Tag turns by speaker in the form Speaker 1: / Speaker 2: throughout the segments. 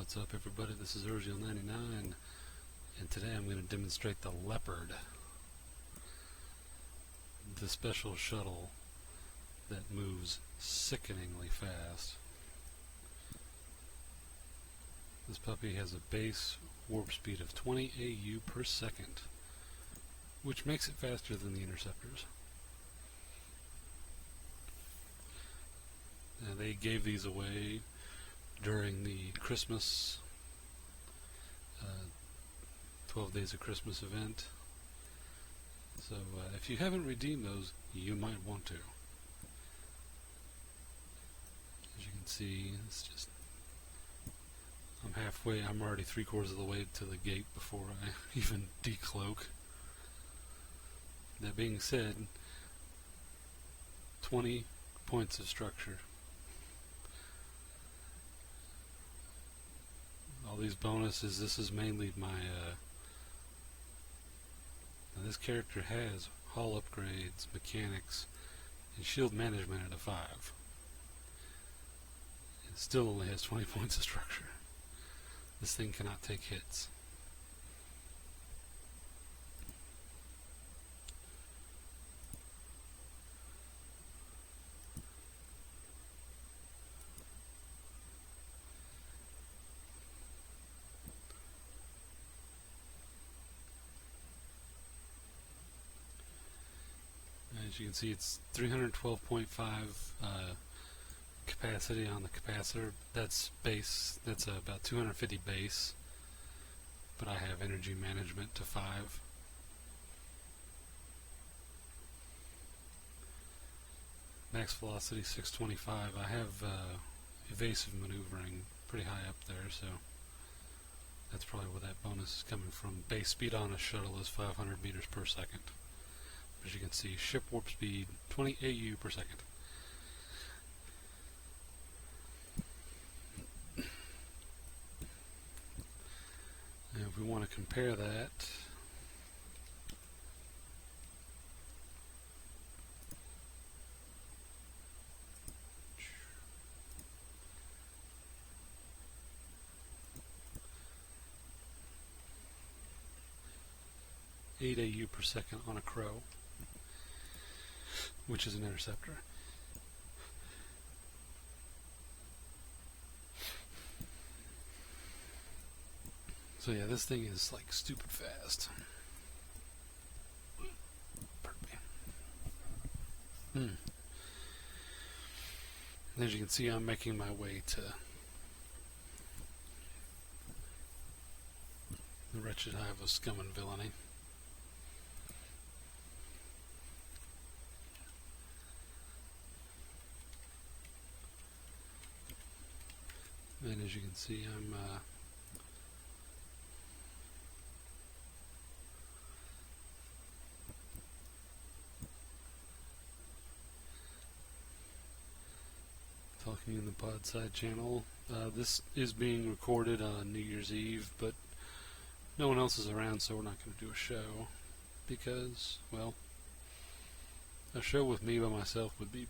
Speaker 1: What's up, everybody? This is Urgil99, and today I'm going to demonstrate the Leopard, the special shuttle that moves sickeningly fast. This puppy has a base warp speed of 20 AU per second, which makes it faster than the interceptors. They gave these away during the Christmas 12 Days of Christmas event. So if you haven't redeemed those, you might want to. As you can see, it's just I'm already 3/4 of the way to the gate before I even decloak. That being said, 20 points of structure. All these bonuses, this is mainly my, now this character has hull upgrades, mechanics, and shield management at a 5. It still only has 20 points of structure. This thing cannot take hits. As you can see, it's 312.5 capacity on the capacitor. That's base. That's about 250 base, but I have energy management to 5. Max velocity 625. I have evasive maneuvering pretty high up there, so that's probably where that bonus is coming from. Base speed on a shuttle is 500 meters per second. As you can see, ship warp speed 20 AU per second. And if we want to compare that, (8 AU per second on a Crow, which is an interceptor. So yeah, this thing is like stupid fast. Pardon me. As you can see, I'm making my way to the wretched hive of scum and villainy. And as you can see, I'm talking in the pod side channel. This is being recorded on New Year's Eve, but no one else is around, so we're not going to do a show because, well, a show with me by myself would be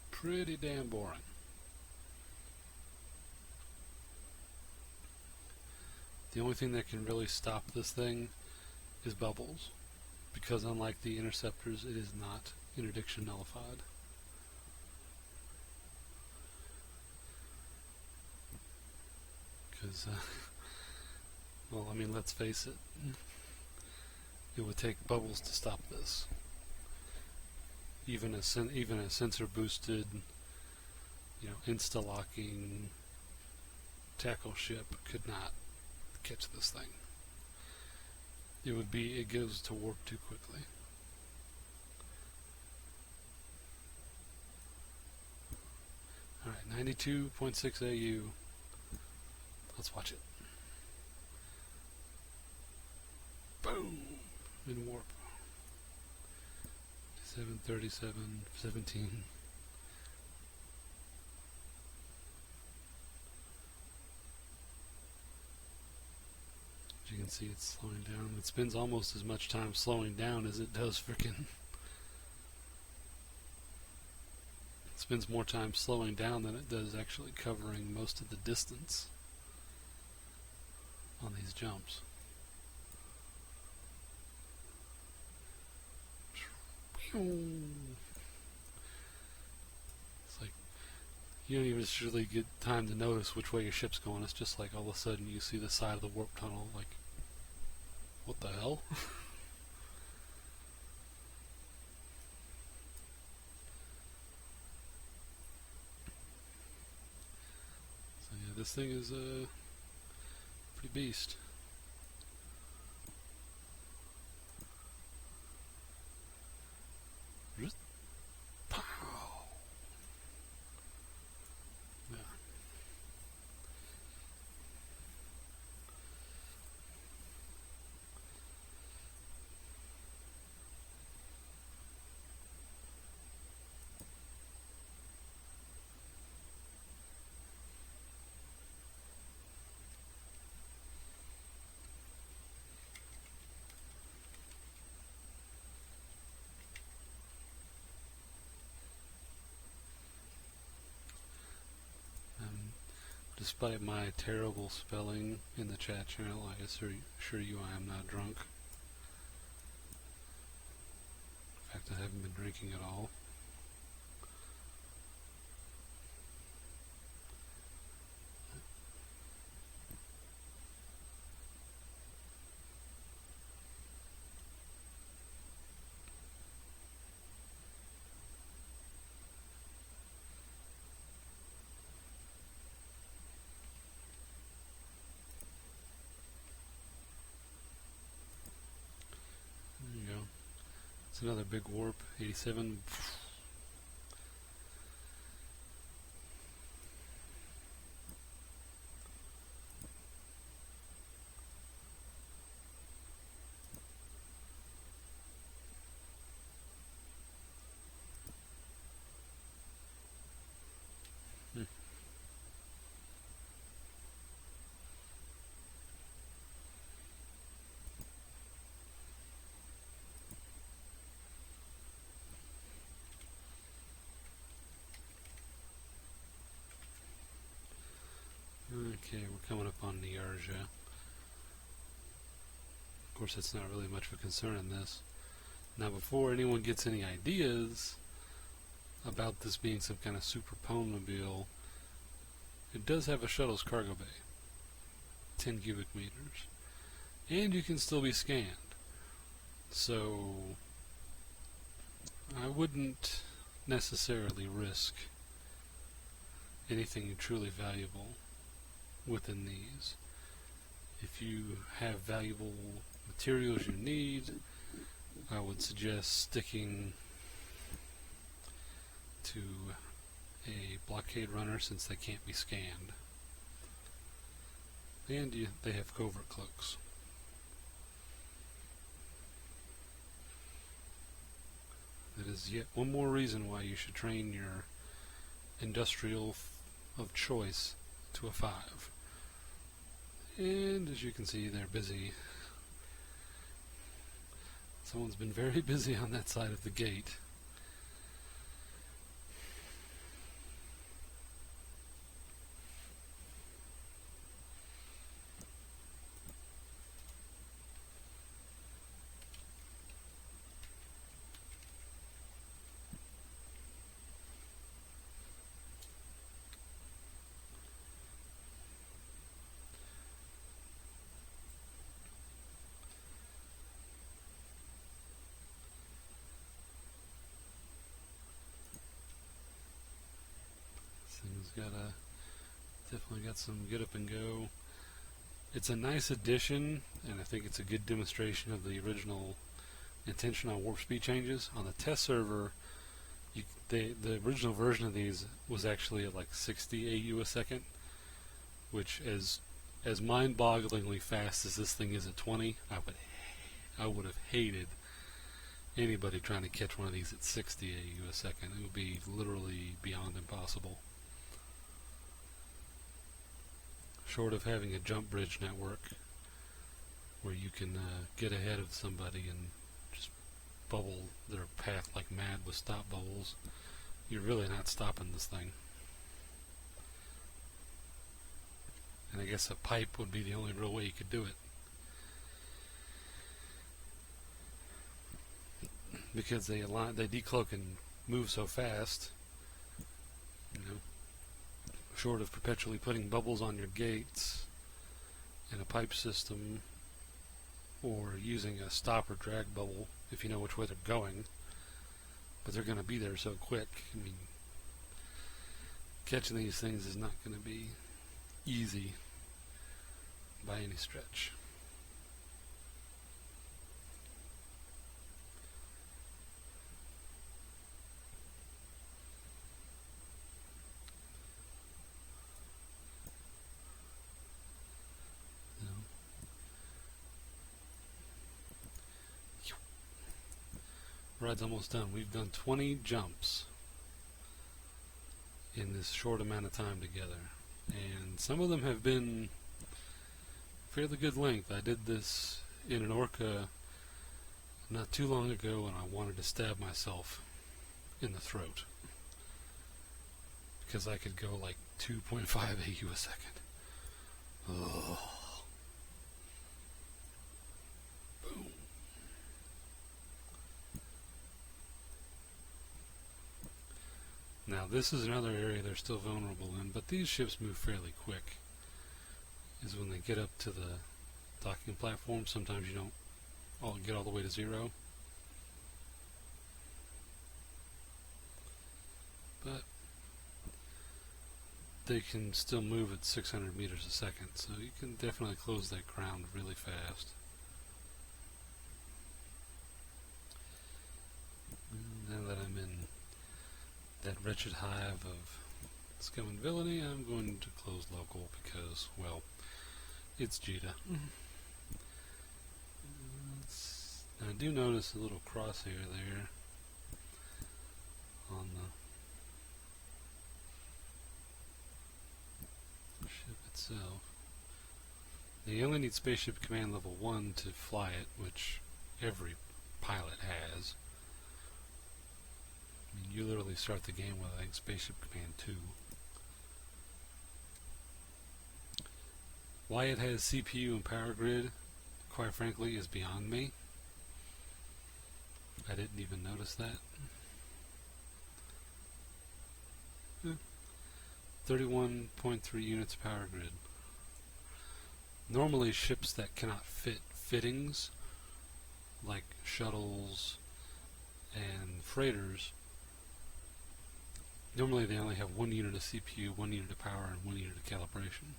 Speaker 1: pretty damn boring. The only thing that can really stop this thing is bubbles, because unlike the interceptors, it is not interdiction nullified. Because, well, I mean, let's face it, it would take bubbles to stop this. Even a sensor boosted, insta-locking tackle ship could not catch this thing. It goes to warp too quickly. Alright, 92.6 AU. Let's watch it. Boom! In warp. 737, 17. As you can see, it's slowing down. It spends almost as much time slowing down as it does frickin'. It spends more time slowing down than it does actually covering most of the distance. on these jumps. It's like you don't even really get time to notice which way your ship's going. It's just like all of a sudden you see the side of the warp tunnel, like, what the hell? So yeah, this thing is a pretty beast. Just pow. Yeah. Despite my terrible spelling in the chat channel, I assure you I am not drunk. In fact, I haven't been drinking at all. There you go. It's another big warp, 87. Okay, we're coming up on Nierja. Of course, it's not really much of a concern in this. Now, before anyone gets any ideas about this being some kind of super Pwnmobile, it does have a shuttle's cargo bay, 10 cubic meters, and you can still be scanned. So, I wouldn't necessarily risk anything truly valuable within these. If you have valuable materials you need, I would suggest sticking to a blockade runner since they can't be scanned. And they have covert cloaks. That is yet one more reason why you should train your industrial of choice to a 5. And as you can see, they're busy. Someone's been very busy on that side of the gate. Definitely got some get up and go. It's a nice addition, and I think it's a good demonstration of the original intention on warp speed changes. On the test server, the original version of these was actually at like 60 AU a second, which as mind-bogglingly fast as this thing is at 20, I would have hated anybody trying to catch one of these at 60 AU a second. It would be literally beyond impossible. Short of having a jump bridge network where you can get ahead of somebody and just bubble their path like mad with stop bubbles, you're really not stopping this thing. And I guess a pipe would be the only real way you could do it. Because they decloak and move so fast, short of perpetually putting bubbles on your gates in a pipe system, or using a stop or drag bubble if you know which way they're going, but they're going to be there so quick. I mean, catching these things is not going to be easy by any stretch. Ride's almost done. We've done 20 jumps in this short amount of time together, and some of them have been fairly good length. I did this in an orca not too long ago, and I wanted to stab myself in the throat because I could go like 2.5 AU a second. Ugh. Boom. Now this is another area they're still vulnerable in, but these ships move fairly quick. Is when they get up to the docking platform, sometimes you don't get all the way to zero. But they can still move at 600 meters a second, so you can definitely close that ground really fast. Now that I'm in that wretched hive of scum and villainy, I'm going to close local because, well, it's Jita. I do notice a little crosshair there on the ship itself. Now, you only need Spaceship Command Level 1 to fly it, which every pilot has. I mean, you literally start the game with, I think, Spaceship Command 2. Why it has CPU and power grid, quite frankly, is beyond me. I didn't even notice that. 31.3 units power grid. Normally ships that cannot fit fittings, like shuttles and freighters, normally they only have 1 unit of CPU, 1 unit of power, and 1 unit of calibration.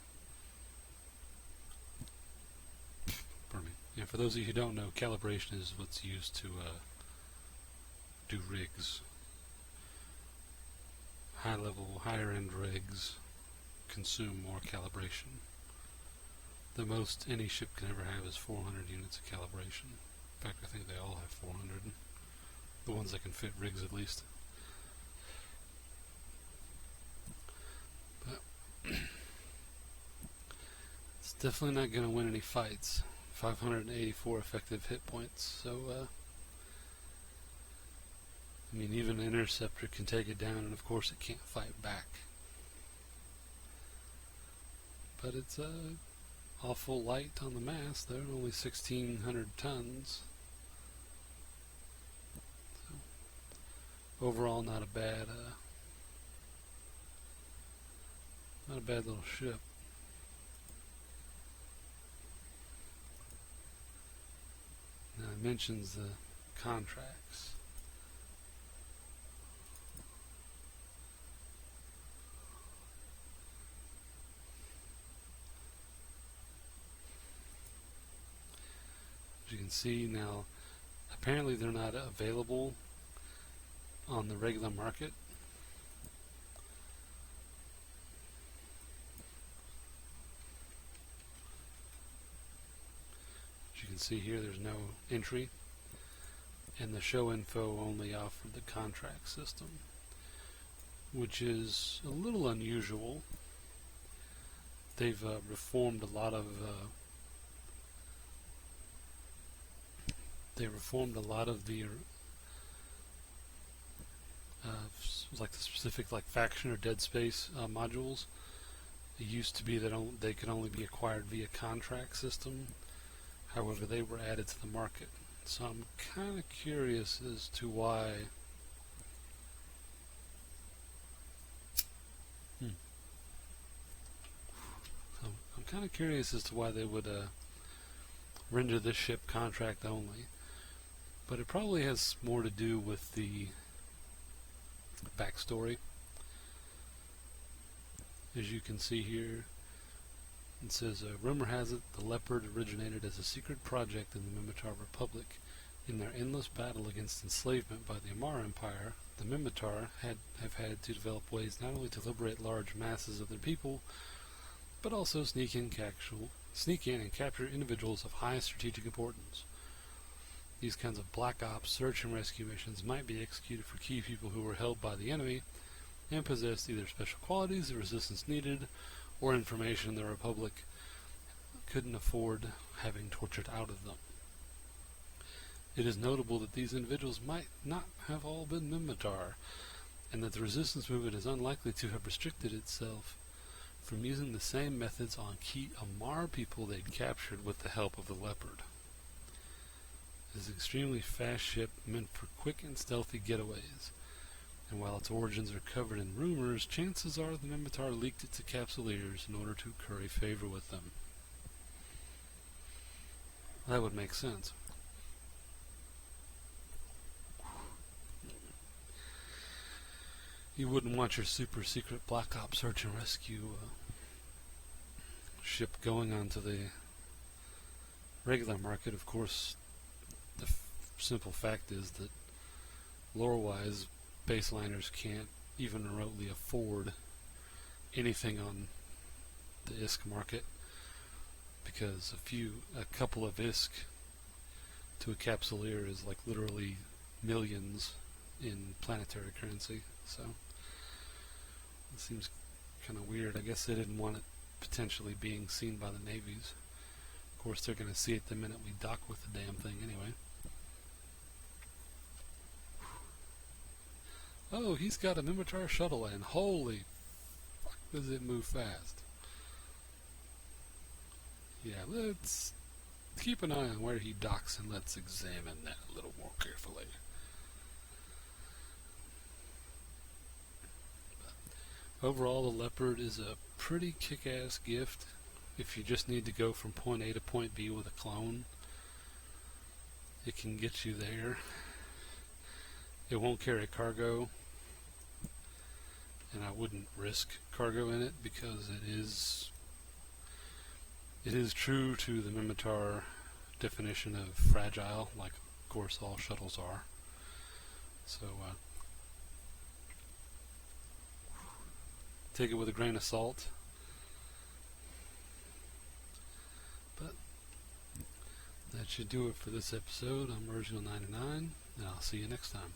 Speaker 1: Pardon me. And for those of you who don't know, calibration is what's used to do rigs. High-level, higher-end rigs consume more calibration. The most any ship can ever have is 400 units of calibration. In fact, I think they all have 400. The ones that can fit rigs, at least. But it's definitely not going to win any fights. 584 effective hit points, so I mean, even an interceptor can take it down, and of course it can't fight back. But it's awful light on the mass. They're only 1,600 tons. So, overall, not a bad little ship. Now it mentions the contracts. As you can see now, apparently they're not available on the regular market. As you can see here, there's no entry, and the show info only offered the contract system, which is a little unusual. They've reformed a lot of the like the specific like faction or dead space modules, It used to be that they could only be acquired via contract system. However, they were added to the market. So I'm kind of curious as to why. I'm kind of curious as to why they would render this ship contract only. But it probably has more to do with the backstory. As you can see here, it says, rumor has it the Leopard originated as a secret project in the Mimitar Republic. In their endless battle against enslavement by the Amar Empire, the Mimitar have had to develop ways not only to liberate large masses of their people, but also sneak in and capture individuals of high strategic importance. These kinds of black ops search and rescue missions might be executed for key people who were held by the enemy and possessed either special qualities the resistance needed or information the Republic couldn't afford having tortured out of them. It is notable that these individuals might not have all been Mimitar, and that the resistance movement is unlikely to have restricted itself from using the same methods on key Amar people they'd captured with the help of the Leopard. It is an extremely fast ship meant for quick and stealthy getaways, and while its origins are covered in rumors, chances are the Mimitar leaked it to Capsuleers in order to curry favor with them. That would make sense. You wouldn't want your super secret black ops search and rescue ship going onto the regular market. Of course, the simple fact is that lore-wise, baseliners can't even remotely afford anything on the ISK market, because a couple of ISK to a Capsuleer is like literally millions in planetary currency. So it seems kind of weird. I guess they didn't want it potentially being seen by the navies. Of course, they're going to see it the minute we dock with the damn thing anyway. Oh, he's got a Mimitar shuttle, and holy fuck, does it move fast. Yeah, let's keep an eye on where he docks, and let's examine that a little more carefully. Overall, the Leopard is a pretty kick-ass gift if you just need to go from point A to point B with a clone. It can get you there. It won't carry cargo, and I wouldn't risk cargo in it because it is true to the Mimitar definition of fragile, like of course all shuttles are. So take it with a grain of salt. But that should do it for this episode. I'm Original 99, and I'll see you next time.